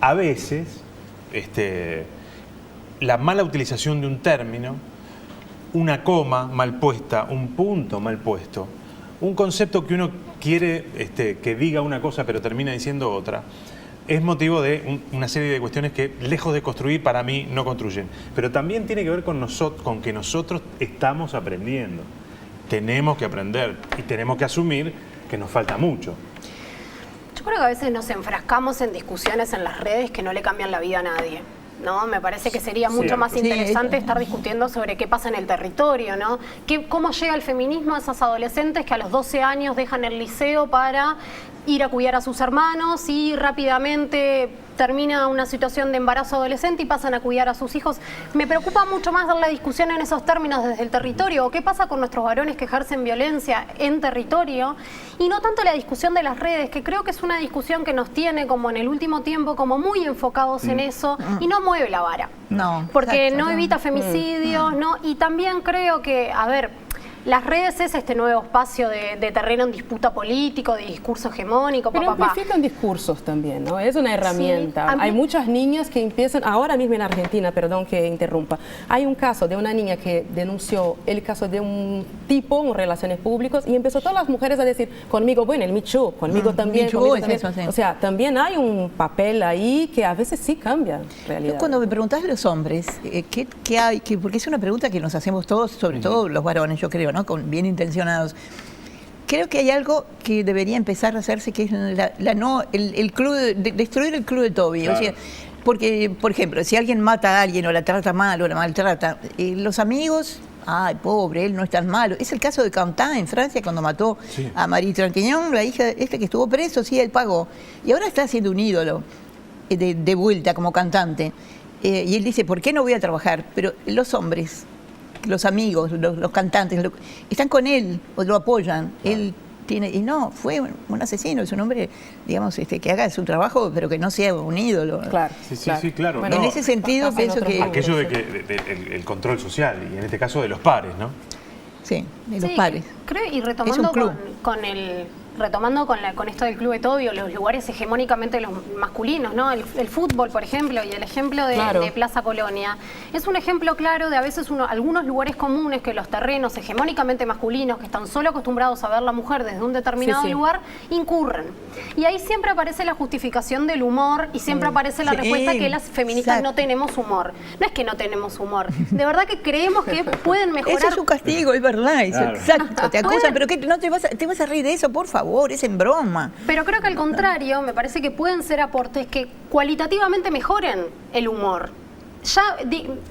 A veces, la mala utilización de un término, una coma mal puesta, un punto mal puesto, un concepto que uno quiere que diga una cosa pero termina diciendo otra, es motivo de una serie de cuestiones que, lejos de construir, para mí no construyen. Pero también tiene que ver con que nosotros estamos aprendiendo. Tenemos que aprender y tenemos que asumir que nos falta mucho. Yo creo que a veces nos enfrascamos en discusiones en las redes que no le cambian la vida a nadie, ¿no? Me parece que sería mucho más interesante estar discutiendo sobre qué pasa en el territorio, ¿no? ¿Cómo llega el feminismo a esas adolescentes que a los 12 años dejan el liceo para ir a cuidar a sus hermanos y rápidamente termina una situación de embarazo adolescente y pasan a cuidar a sus hijos. Me preocupa mucho más dar la discusión en esos términos desde el territorio. ¿Qué pasa con nuestros varones que ejercen violencia en territorio? Y no tanto la discusión de las redes, que creo que es una discusión que nos tiene como en el último tiempo como muy enfocados en eso y no mueve la vara. No. Porque Exacto, no evita femicidios, ¿no? Y también creo que, a ver, las redes es este nuevo espacio de terreno en disputa político, de discurso hegemónico, Pero amplifican discursos también, ¿no? Es una herramienta. Sí, hay muchas niñas que empiezan, ahora mismo en Argentina, perdón que interrumpa, hay un caso de una niña que denunció el caso de un tipo en relaciones públicas y empezó todas las mujeres a decir, conmigo, bueno, el Me Too, conmigo también, Me Too conmigo es también. eso, sí. O sea, también hay un papel ahí que a veces sí cambia realidad. Cuando me preguntás de los hombres, ¿qué hay? Porque es una pregunta que nos hacemos todos, sobre todo los varones, yo creo, ¿no? Bien intencionados. Creo que hay algo que debería empezar a hacerse, que es el club destruir el club de Toby. Claro. O sea, porque, por ejemplo, si alguien mata a alguien o la trata mal o la maltrata, los amigos, ay, pobre, él no es tan malo. Es el caso de Quentin en Francia, cuando mató a Marie Trintignant, la hija que estuvo preso, sí, él pagó. Y ahora está siendo un ídolo de vuelta como cantante. Y él dice, ¿por qué no voy a trabajar? Pero los hombres, los amigos, los cantantes, están con él o lo apoyan. Claro. Él tiene, y no, fue un asesino, es un hombre, digamos, que haga su trabajo, pero que no sea un ídolo. Claro. Sí, claro. Bueno, en ese sentido pienso que... Aquello de que el control social, y en este caso de los pares, ¿no? Sí, de los pares. Creo, y retomando con esto del club de Toby, los lugares hegemónicamente los masculinos, ¿no? El fútbol, por ejemplo, y el ejemplo de Plaza Colonia, es un ejemplo claro de a veces algunos lugares comunes que los terrenos hegemónicamente masculinos, que están solo acostumbrados a ver la mujer desde un determinado lugar, incurren. Y ahí siempre aparece la justificación del humor y siempre aparece la respuesta que las feministas no tenemos humor. No es que no tenemos humor, de verdad que creemos que pueden mejorar. Eso es un castigo, es verdad, exacto, te acusan, pero ¿qué? ¿No te vas a reír de eso, por favor? Es en broma. Pero creo que al contrario, me parece que pueden ser aportes que cualitativamente mejoren el humor. Ya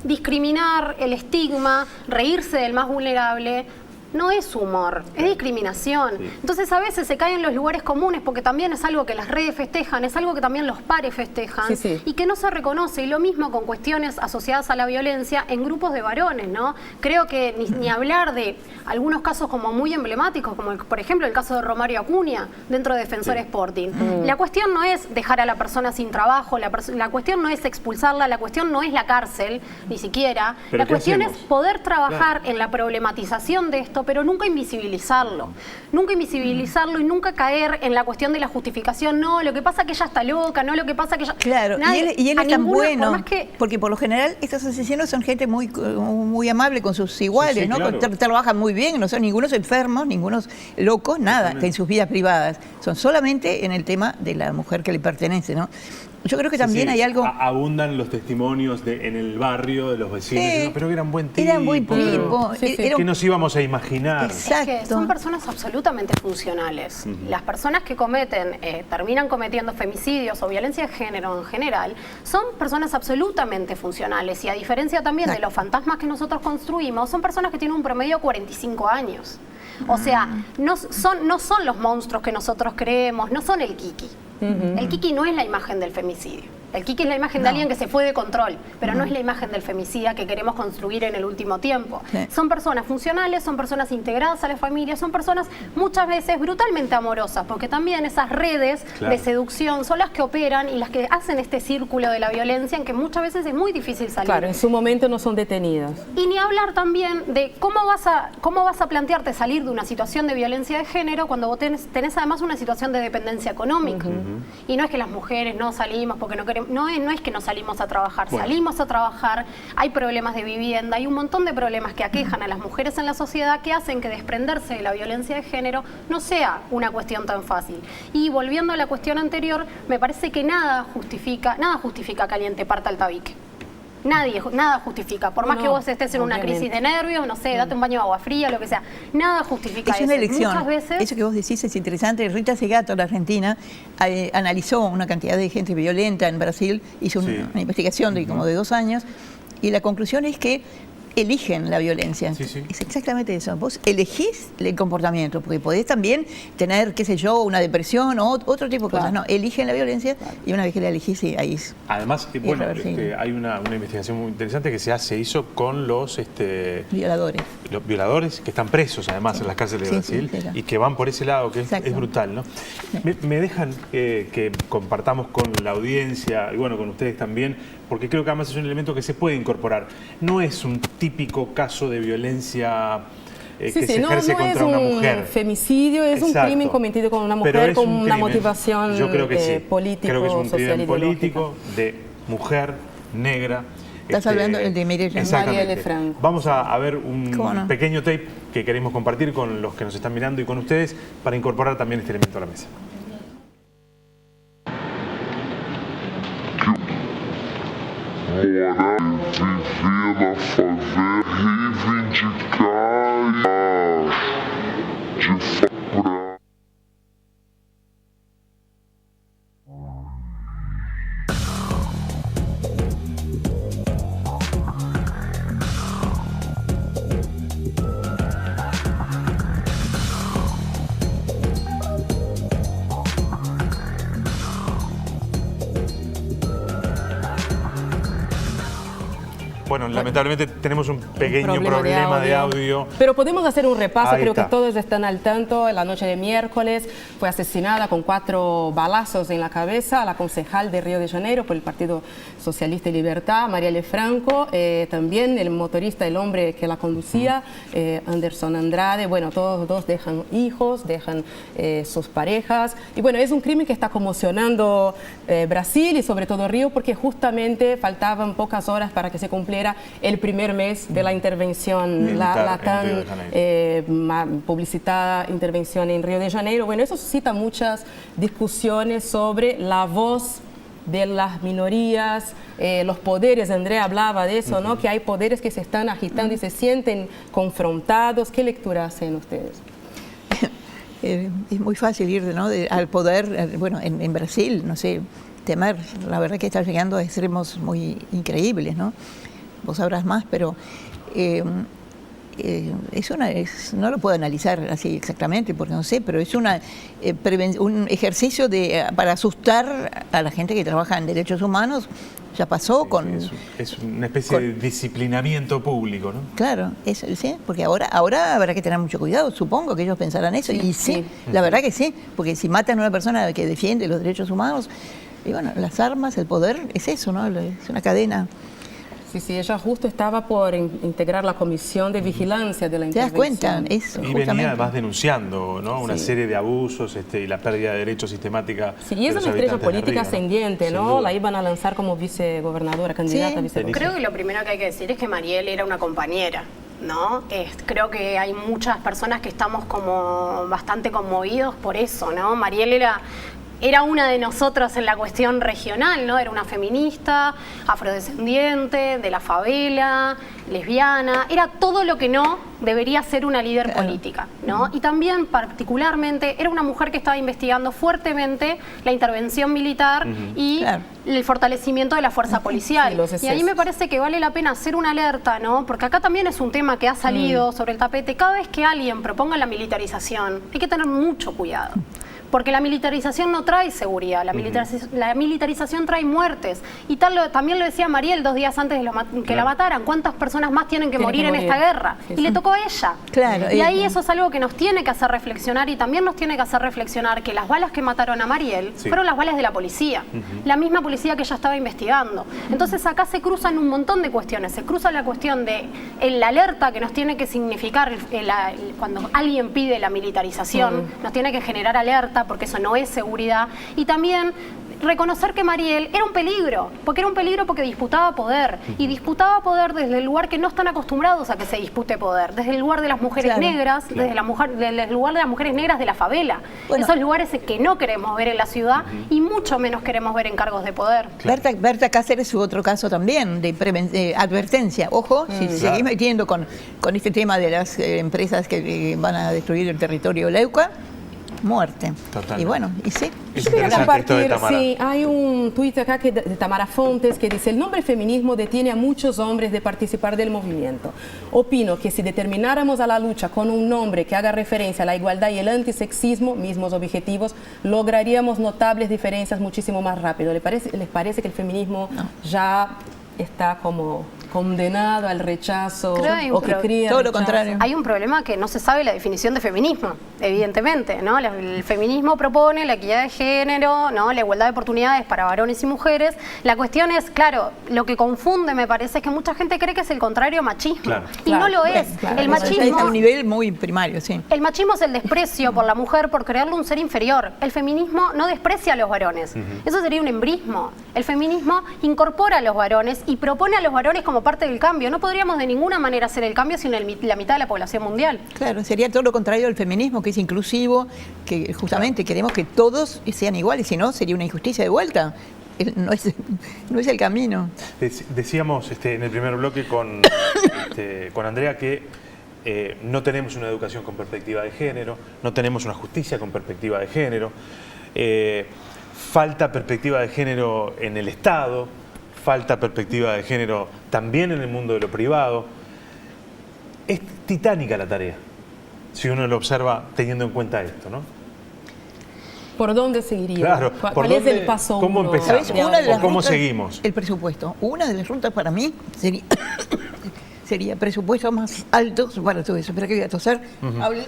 discriminar, el estigma, reírse del más vulnerable, no es humor, es discriminación. Sí. Entonces a veces se caen los lugares comunes porque también es algo que las redes festejan, es algo que también los pares festejan y que no se reconoce. Y lo mismo con cuestiones asociadas a la violencia en grupos de varones, ¿no? Creo que ni hablar de algunos casos como muy emblemáticos, como por ejemplo el caso de Romario Acuña dentro de Defensor Sporting. La cuestión no es dejar a la persona sin trabajo, la cuestión no es expulsarla, la cuestión no es la cárcel, ni siquiera. La cuestión es poder trabajar en la problematización de esto, pero nunca invisibilizarlo. Nunca invisibilizarlo y nunca caer en la cuestión de la justificación. No, lo que pasa es que ella está loca, no, lo que pasa es que ella... Claro, y él es tan bueno, porque por lo general estos asesinos son gente muy amable con sus iguales, ¿no? Claro. Trabajan muy bien, no son ningunos enfermos, ningunos locos, nada, en sus vidas privadas. Son solamente en el tema de la mujer que le pertenece, ¿no? Yo creo que también hay algo... Abundan los testimonios en el barrio de los vecinos, pero eran buen tipo. Eran buen tipo. ¿Qué nos íbamos a imaginar? Exacto. Es que son personas absolutamente funcionales. Las personas que terminan cometiendo femicidios o violencia de género en general, son personas absolutamente funcionales. Y a diferencia también de los fantasmas que nosotros construimos, son personas que tienen un promedio de 45 años. O sea, no son los monstruos que nosotros creemos, no son el Kiki. El Kiki no es la imagen del femicidio. El Kiki es la imagen de alguien que se fue de control, pero no es la imagen del femicida que queremos construir en el último tiempo. Son personas funcionales, son personas integradas a la familia, son personas muchas veces brutalmente amorosas, porque también esas redes de seducción son las que operan y las que hacen este círculo de la violencia en que muchas veces es muy difícil salir. Claro, en su momento no son detenidas. Y ni hablar también de cómo vas a plantearte salir de una situación de violencia de género cuando vos tenés además una situación de dependencia económica. Y no es que las mujeres no salimos porque no queremos, no es que no salimos a trabajar, salimos a trabajar, hay problemas de vivienda, hay un montón de problemas que aquejan a las mujeres en la sociedad que hacen que desprenderse de la violencia de género no sea una cuestión tan fácil. Y volviendo a la cuestión anterior, me parece que nada justifica que alguien te parta el tabique. Nada justifica, por más que vos estés en una crisis de nervios, no sé, date un baño de agua fría, lo que sea, nada justifica eso. Es una elección. Muchas veces... Eso que vos decís es interesante. Rita Segato, la argentina, analizó una cantidad de gente violenta en Brasil, hizo una investigación de como de 2 años, y la conclusión es que eligen la violencia. Sí, sí. Es exactamente eso. Vos elegís el comportamiento, porque podés también tener, qué sé yo, una depresión o otro tipo de cosas. No, eligen la violencia y una vez que la elegís, sí, ahí es. Además, bueno, irreversible. hay una investigación muy interesante que se hizo con los Violadores. que están presos, además, en las cárceles de Sí, Brasil, sí, claro. y que van por ese lado, que Exacto. es brutal, ¿no? Me dejan que compartamos con la audiencia, y bueno, con ustedes también, porque creo que además es un elemento que se puede incorporar. No es un típico caso de violencia que se ejerce contra una mujer. No es un femicidio, es un crimen cometido con una mujer con una motivación yo creo que sí. político, creo que es un social, crimen político de mujer negra. Estás hablando del de Marielle Exactamente. Franco. Vamos a ver un no? pequeño tape que queremos compartir con los que nos están mirando y con ustedes para incorporar también este elemento a la mesa. Morar, viver na favela, reivindicar de fato. Bueno, lamentablemente tenemos un pequeño problema de audio. Pero podemos hacer un repaso, Ahí creo está. que todos están al tanto. En la noche de miércoles fue asesinada con 4 balazos en la cabeza la concejal de Río de Janeiro por el Partido Socialista y Libertad, Marielle Franco, también el motorista, el hombre que la conducía, Anderson Andrade. Bueno, todos dos dejan hijos, dejan sus parejas. Y bueno, es un crimen que está conmocionando Brasil y sobre todo Río, porque justamente faltaban pocas horas para que se cumpliera el primer mes de la intervención, Militar la en Río de tan publicitada intervención en Río de Janeiro. Bueno, eso suscita muchas discusiones sobre la voz de las minorías, los poderes. Andrea hablaba de eso, ¿no? Que hay poderes que se están agitando y se sienten confrontados. ¿Qué lectura hacen ustedes? Es muy fácil ir, ¿no?, al poder. Bueno, en Brasil, no sé, Temer, la verdad que está llegando a extremos muy increíbles, ¿no? Vos sabrás más, pero no lo puedo analizar así exactamente, porque no sé, pero es un ejercicio para asustar a la gente que trabaja en derechos humanos. Ya pasó con... Es una especie de disciplinamiento público, ¿no? Claro, eso, sí, porque ahora habrá que tener mucho cuidado, supongo que ellos pensarán eso, y sí, la verdad que sí, porque si matan a una persona que defiende los derechos humanos, y bueno, las armas, el poder, es eso, ¿no? Es una cadena. Sí, ella justo estaba por integrar la comisión de vigilancia de la ¿Te das intervención. cuenta? Eso, Y justamente. venía además denunciando, ¿no?, una serie de abusos y la pérdida de derechos sistemática. Sí, y es una estrella política ascendiente, ¿no? La iban a lanzar como vicegobernadora, candidata a vicegobernadora. Creo que lo primero que hay que decir es que Marielle era una compañera, ¿no? Creo que hay muchas personas que estamos como bastante conmovidos por eso, ¿no? Marielle era una de nosotros en la cuestión regional, ¿no? Era una feminista, afrodescendiente, de la favela, lesbiana, era todo lo que no debería ser una líder política, ¿no? Y también, particularmente, era una mujer que estaba investigando fuertemente la intervención militar y el fortalecimiento de la fuerza policial. Y ahí me parece que vale la pena hacer una alerta, ¿no? Porque acá también es un tema que ha salido sobre el tapete. Cada vez que alguien proponga la militarización, hay que tener mucho cuidado. Porque la militarización no trae seguridad, la militarización trae muertes. Y también lo decía Marielle 2 días antes de que la mataran. ¿Cuántas personas más tienen que morir en esta guerra? Y le tocó a ella. Claro, y ahí eso es algo que nos tiene que hacer reflexionar, y también nos tiene que hacer reflexionar que las balas que mataron a Marielle fueron las balas de la policía. La misma policía que ella estaba investigando. Entonces acá se cruzan un montón de cuestiones. Se cruza la cuestión de la alerta que nos tiene que significar cuando alguien pide la militarización. Nos tiene que generar alerta, porque eso no es seguridad, y también reconocer que Marielle era un peligro porque disputaba poder, y disputaba poder desde el lugar que no están acostumbrados a que se dispute poder, desde el lugar de las mujeres negras, desde el lugar de las mujeres negras de la favela, esos lugares que no queremos ver en la ciudad y mucho menos queremos ver en cargos de poder. Berta Cáceres es otro caso también de advertencia. Ojo, si seguís metiendo con este tema de las empresas que van a destruir el territorio Leuca, muerte. Totalmente. Y bueno, y sí. Es Yo creo que a interesante esto de partir, Tamara. sí, hay un tuit acá de Tamara Fontes que dice: el nombre feminismo detiene a muchos hombres de participar del movimiento. Opino que si determináramos a la lucha con un nombre que haga referencia a la igualdad y el antisexismo, mismos objetivos, lograríamos notables diferencias muchísimo más rápido. ¿Les parece que el feminismo ya está como condenado al rechazo? Creo que hay un O que cría todo lo rechazo? contrario. Hay un problema que no se sabe la definición de feminismo, evidentemente, ¿no? El feminismo propone la equidad de género, ¿no? La igualdad de oportunidades para varones y mujeres. La cuestión es, claro, lo que confunde, me parece, es que mucha gente cree que es el contrario a machismo. Claro. Y no lo es. claro. El Está a machismo... un nivel muy primario, sí. El machismo es el desprecio por la mujer, por creerle un ser inferior. El feminismo no desprecia a los varones. Eso sería un embrismo. El feminismo incorpora a los varones y propone a los varones como parte del cambio. No podríamos de ninguna manera hacer el cambio sin la mitad de la población mundial. Claro, sería todo lo contrario al feminismo, que es inclusivo, que justamente queremos que todos sean iguales, si no sería una injusticia de vuelta. No es el camino. Decíamos en el primer bloque con Andrea que no tenemos una educación con perspectiva de género, no tenemos una justicia con perspectiva de género, falta perspectiva de género en el Estado, falta perspectiva de género también en el mundo de lo privado. Es titánica la tarea, si uno lo observa teniendo en cuenta esto, ¿no? ¿Por dónde seguiría? Claro, ¿Cuál es el paso ¿cómo uno? empezamos? ¿Sabes? Una de las ¿Cómo rutas- seguimos? El presupuesto. Una de las rutas para mí sería presupuestos más altos para todo eso. Espera que voy a toser. Hable.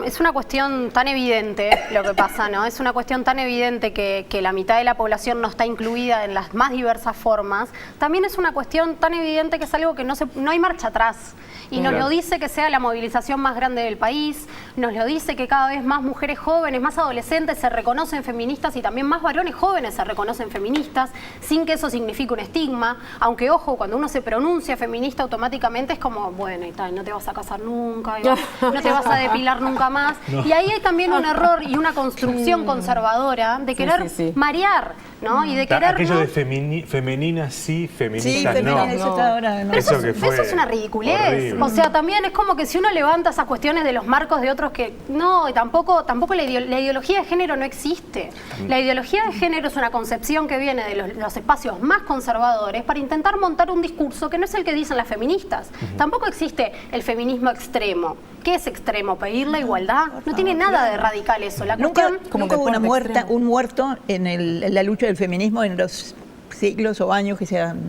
Es una cuestión tan evidente lo que pasa, ¿no? Es una cuestión tan evidente que la mitad de la población no está incluida en las más diversas formas. También es una cuestión tan evidente que es algo que no hay marcha atrás. Y nos lo dice que sea la movilización más grande del país, nos lo dice que cada vez más mujeres jóvenes, más adolescentes se reconocen feministas y también más varones jóvenes se reconocen feministas, sin que eso signifique un estigma. Aunque, ojo, cuando uno se pronuncia feminista automáticamente es como, bueno, y tal, no te vas a casar nunca, y no te vas a depilar nunca más. No. Y ahí hay también un error y una construcción conservadora de querer marear, ¿no? Y de querer... Aquello de femenina sí, feminista sí, no. Eso está ahora, ¿no? Eso que fue eso es una ridiculez. horrible. O sea, también es como que si uno levanta esas cuestiones de los marcos de otros que... No, y tampoco la ideología de género no existe. La ideología de género es una concepción que viene de los espacios más conservadores para intentar montar un discurso que no es el que dicen las feministas. Tampoco existe el feminismo extremo. ¿Qué es extremo? ¿Pedir la igualdad? No tiene nada de radical eso. La cuestión... Nunca hubo un muerto en la lucha del feminismo en los siglos o años que se han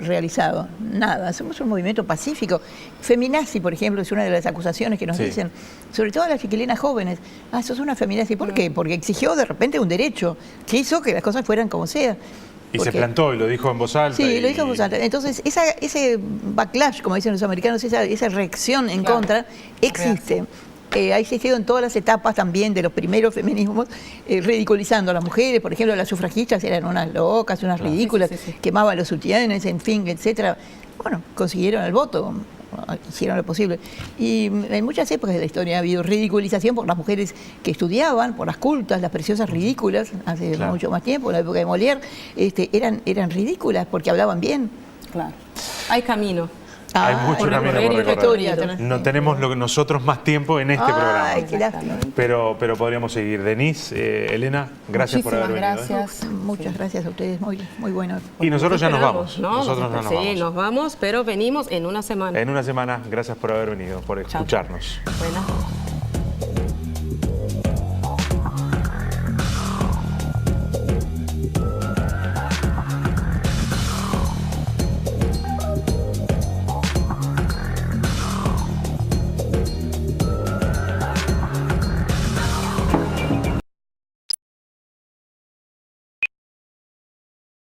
realizado. Nada, somos un movimiento pacífico. Feminazi, por ejemplo, es una de las acusaciones que nos dicen, sobre todo a las chiquilinas jóvenes. Ah, sos una feminazi. ¿Por qué? Porque exigió de repente un derecho, que hizo que las cosas fueran como sea. Y se plantó y lo dijo en voz alta. Sí, lo dijo en voz alta. Entonces, ese backlash, como dicen los americanos, esa reacción en contra, existe. Ha existido en todas las etapas también de los primeros feminismos, ridiculizando a las mujeres. Por ejemplo, las sufragistas eran unas locas, unas ridículas, quemaban los sutianes, en fin, etcétera. Bueno, consiguieron el voto, hicieron lo posible. Y en muchas épocas de la historia ha habido ridiculización por las mujeres que estudiaban, por las cultas, las preciosas ridículas, hace mucho más tiempo, en la época de Molière, eran ridículas porque hablaban bien. Claro. Hay camino. Hay mucho camino por recorrer. No tenemos nosotros más tiempo en este programa. Ay, qué lástima. Pero podríamos seguir. Denise, Elena, gracias por haber venido. Gracias. Muchas gracias a ustedes, muy bueno. Y nosotros ya nos vamos. ¿No? Nosotros no nos vamos. Sí, nos vamos, pero venimos en una semana. En una semana, gracias por haber venido, por escucharnos. Buenas.